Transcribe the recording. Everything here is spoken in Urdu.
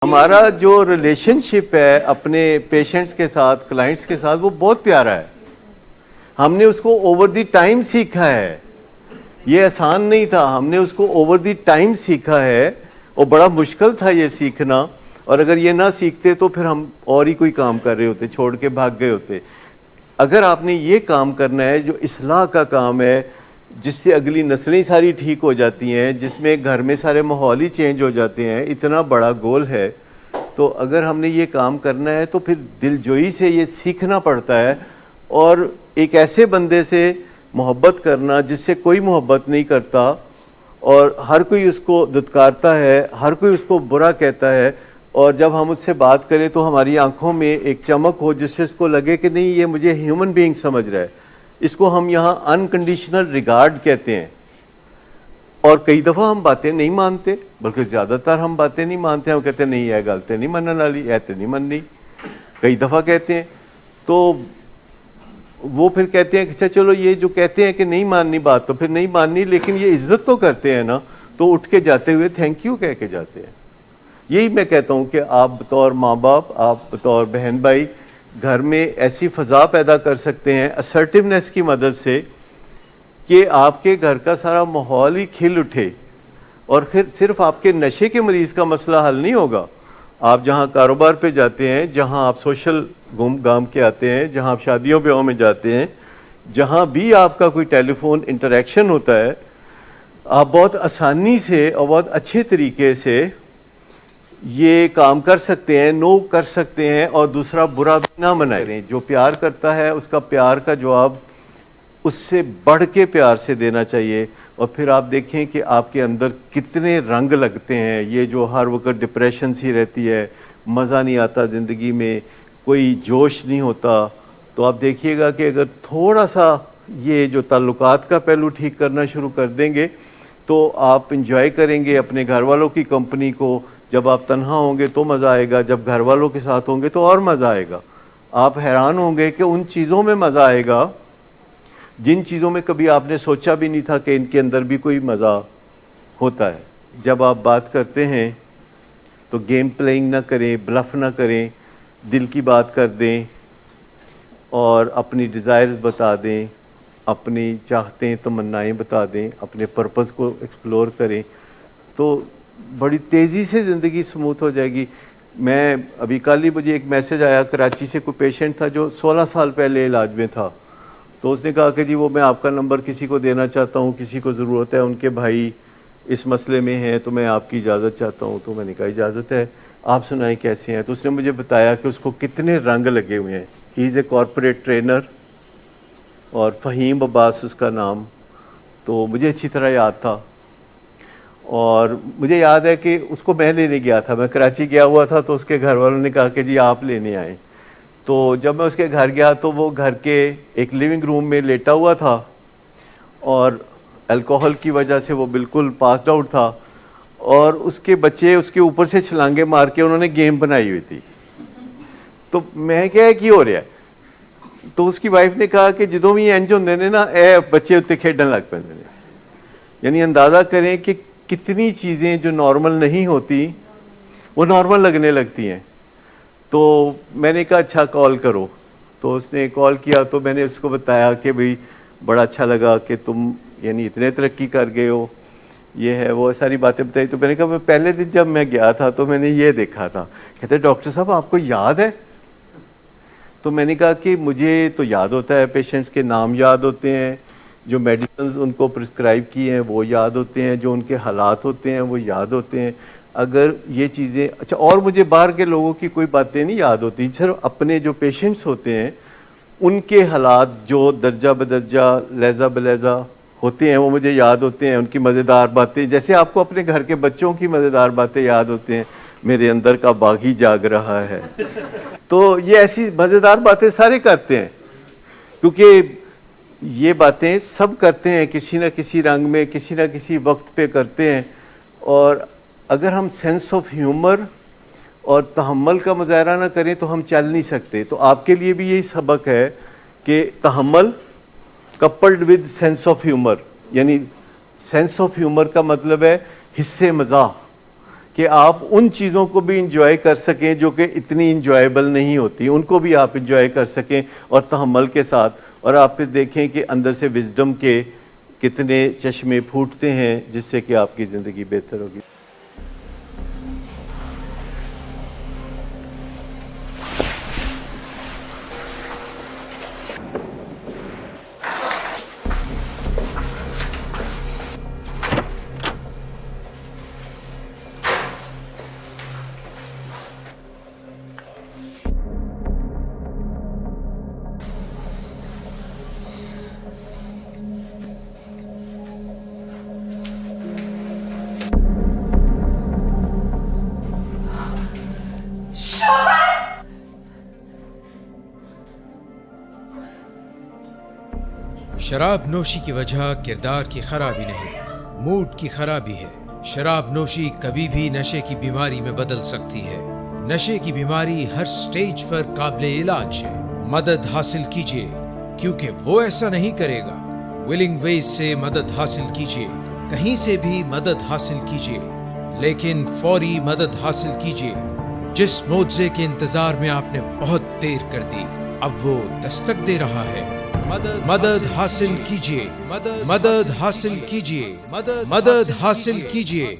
ہمارا جو ریلیشن شپ ہے اپنے پیشنٹس کے ساتھ، کلائنٹس کے ساتھ، وہ بہت پیارا ہے. ہم نے اس کو اوور دی ٹائم سیکھا ہے. یہ آسان نہیں تھا، ہم نے اس کو اوور دی ٹائم سیکھا ہے اور بڑا مشکل تھا یہ سیکھنا. اور اگر یہ نہ سیکھتے تو پھر ہم اور ہی کوئی کام کر رہے ہوتے، چھوڑ کے بھاگ گئے ہوتے. اگر آپ نے یہ کام کرنا ہے جو اصلاح کا کام ہے، جس سے اگلی نسلیں ساری ٹھیک ہو جاتی ہیں، جس میں گھر میں سارے ماحول ہی چینج ہو جاتے ہیں، اتنا بڑا گول ہے. تو اگر ہم نے یہ کام کرنا ہے تو پھر دل جوئی سے یہ سیکھنا پڑتا ہے. اور ایک ایسے بندے سے محبت کرنا جس سے کوئی محبت نہیں کرتا اور ہر کوئی اس کو دھتکارتا ہے، ہر کوئی اس کو برا کہتا ہے، اور جب ہم اس سے بات کریں تو ہماری آنکھوں میں ایک چمک ہو جس سے اس کو لگے کہ نہیں، یہ مجھے ہیومن بینگ سمجھ رہا ہے. اس کو ہم یہاں انکنڈیشنل ریگارڈ کہتے ہیں. اور کئی دفعہ ہم باتیں نہیں مانتے، بلکہ زیادہ تر ہم باتیں نہیں مانتے. ہم کہتے ہیں نہیں، یہ گل تے نہیں منن والی، یہ تے نہیں مننی. کئی دفعہ کہتے ہیں تو وہ پھر کہتے ہیں کہ اچھا چلو، یہ جو کہتے ہیں کہ نہیں ماننی بات تو پھر نہیں ماننی، لیکن یہ عزت تو کرتے ہیں نا. تو اٹھ کے جاتے ہوئے تھینک یو کہہ کے جاتے ہیں. یہی میں کہتا ہوں کہ آپ بطور ماں باپ، آپ بطور بہن بھائی گھر میں ایسی فضا پیدا کر سکتے ہیں اسرٹیونیس کی مدد سے کہ آپ کے گھر کا سارا ماحول ہی کھل اٹھے. اور پھر صرف آپ کے نشے کے مریض کا مسئلہ حل نہیں ہوگا. آپ جہاں کاروبار پہ جاتے ہیں، جہاں آپ سوشل گام کے آتے ہیں، جہاں آپ شادیوں بیاہوں میں جاتے ہیں، جہاں بھی آپ کا کوئی ٹیلی فون انٹریکشن ہوتا ہے، آپ بہت آسانی سے اور بہت اچھے طریقے سے یہ کام کر سکتے ہیں، نو کر سکتے ہیں، اور دوسرا برا بھی نہ منائیں. جو پیار کرتا ہے اس کا پیار کا جواب اس سے بڑھ کے پیار سے دینا چاہیے. اور پھر آپ دیکھیں کہ آپ کے اندر کتنے رنگ لگتے ہیں. یہ جو ہر وقت ڈپریشن سی رہتی ہے، مزہ نہیں آتا زندگی میں، کوئی جوش نہیں ہوتا، تو آپ دیکھیے گا کہ اگر تھوڑا سا یہ جو تعلقات کا پہلو ٹھیک کرنا شروع کر دیں گے تو آپ انجوائے کریں گے اپنے گھر والوں کی کمپنی کو. جب آپ تنہا ہوں گے تو مزہ آئے گا، جب گھر والوں کے ساتھ ہوں گے تو اور مزہ آئے گا. آپ حیران ہوں گے کہ ان چیزوں میں مزہ آئے گا جن چیزوں میں کبھی آپ نے سوچا بھی نہیں تھا کہ ان کے اندر بھی کوئی مزہ ہوتا ہے. جب آپ بات کرتے ہیں تو گیم پلینگ نہ کریں، بلف نہ کریں، دل کی بات کر دیں اور اپنی ڈیزائرز بتا دیں، اپنی چاہتیں تمنائیں بتا دیں، اپنے پرپز کو ایکسپلور کریں، تو بڑی تیزی سے زندگی سموتھ ہو جائے گی. میں ابھی کل ہی مجھے ایک میسج آیا، کراچی سے کوئی پیشنٹ تھا جو 16 سال پہلے علاج میں تھا. تو اس نے کہا کہ جی وہ میں آپ کا نمبر کسی کو دینا چاہتا ہوں، کسی کو ضرورت ہے، ان کے بھائی اس مسئلے میں ہیں، تو میں آپ کی اجازت چاہتا ہوں. تو میں نے کہا اجازت ہے، آپ سنائیں کیسے ہیں. تو اس نے مجھے بتایا کہ اس کو کتنے رنگ لگے ہوئے ہیں. ہی از اے کارپوریٹ ٹرینر، اور فہیم عباس اس کا نام. تو مجھے اچھی طرح یاد تھا، اور مجھے یاد ہے کہ اس کو میں لینے گیا تھا. میں کراچی گیا ہوا تھا تو اس کے گھر والوں نے کہا کہ جی آپ لینے آئیں. تو جب میں اس کے گھر گیا تو وہ گھر کے ایک لیونگ روم میں لیٹا ہوا تھا، اور الکوہل کی وجہ سے وہ بالکل پاسڈ آؤٹ تھا، اور اس کے بچے اس کے اوپر سے چھلانگے مار کے انہوں نے گیم بنائی ہوئی تھی. تو میں کیا کی ہو رہا ہے؟ تو اس کی وائف نے کہا کہ جدوں بھی انج ہوندے نے نا، اے بچے اتنے کھیڈن لگ پیندے نے. یعنی اندازہ کریں کہ کتنی چیزیں جو نارمل نہیں ہوتی وہ نارمل لگنے لگتی ہیں. تو میں نے کہا اچھا کال کرو. تو اس نے کال کیا تو میں نے اس کو بتایا کہ بھئی بڑا اچھا لگا کہ تم یعنی اتنے ترقی کر گئے ہو، یہ ہے وہ ساری باتیں بتائی. تو میں نے کہا میں پہلے دن جب میں گیا تھا تو میں نے یہ دیکھا تھا. کہتے ڈاکٹر صاحب آپ کو یاد ہے؟ تو میں نے کہا کہ مجھے تو یاد ہوتا ہے، پیشنٹس کے نام یاد ہوتے ہیں، جو میڈیسنز ان کو پرسکرائب کی ہیں وہ یاد ہوتے ہیں، جو ان کے حالات ہوتے ہیں وہ یاد ہوتے ہیں. اگر یہ چیزیں اچھا، اور مجھے باہر کے لوگوں کی کوئی باتیں نہیں یاد ہوتی، صرف اپنے جو پیشنٹس ہوتے ہیں ان کے حالات جو درجہ بدرجہ لہجہ بلہجہ ہوتے ہیں وہ مجھے یاد ہوتے ہیں. ان کی مزیدار باتیں، جیسے آپ کو اپنے گھر کے بچوں کی مزیدار باتیں یاد ہوتے ہیں، میرے اندر کا باغی جاگ رہا ہے. تو یہ ایسی مزیدار باتیں سارے کرتے ہیں، کیونکہ یہ باتیں سب کرتے ہیں کسی نہ کسی رنگ میں، کسی نہ کسی وقت پہ کرتے ہیں. اور اگر ہم سینس آف ہیومر اور تحمل کا مظاہرہ نہ کریں تو ہم چل نہیں سکتے. تو آپ کے لیے بھی یہی سبق ہے کہ تحمل coupled with sense of humour. یعنی سینس آف ہیومر کا مطلب ہے حصے مزاح. کہ آپ ان چیزوں کو بھی انجوائے کر سکیں جو کہ اتنی انجوائیبل نہیں ہوتی، ان کو بھی آپ انجوائے کر سکیں اور تحمل کے ساتھ. اور آپ پھر دیکھیں کہ اندر سے وزڈم کے کتنے چشمے پھوٹتے ہیں جس سے کہ آپ کی زندگی بہتر ہوگی. شراب نوشی کی وجہ کردار کی خرابی نہیں، موڈ کی خرابی ہے. شراب نوشی کبھی بھی نشے کی بیماری میں بدل سکتی ہے. نشے کی بیماری ہر سٹیج پر قابل علاج ہے. مدد حاصل کیجیے کیونکہ وہ ایسا نہیں کرے گا. ولنگ ویز سے مدد حاصل کیجیے، کہیں سے بھی مدد حاصل کیجیے، لیکن فوری مدد حاصل کیجیے. جس معجزے کے انتظار میں آپ نے بہت دیر کر دی اب وہ دستک دے رہا ہے. مدد حاصل کیجیے، مدد حاصل کیجیے، مدد حاصل کیجیے.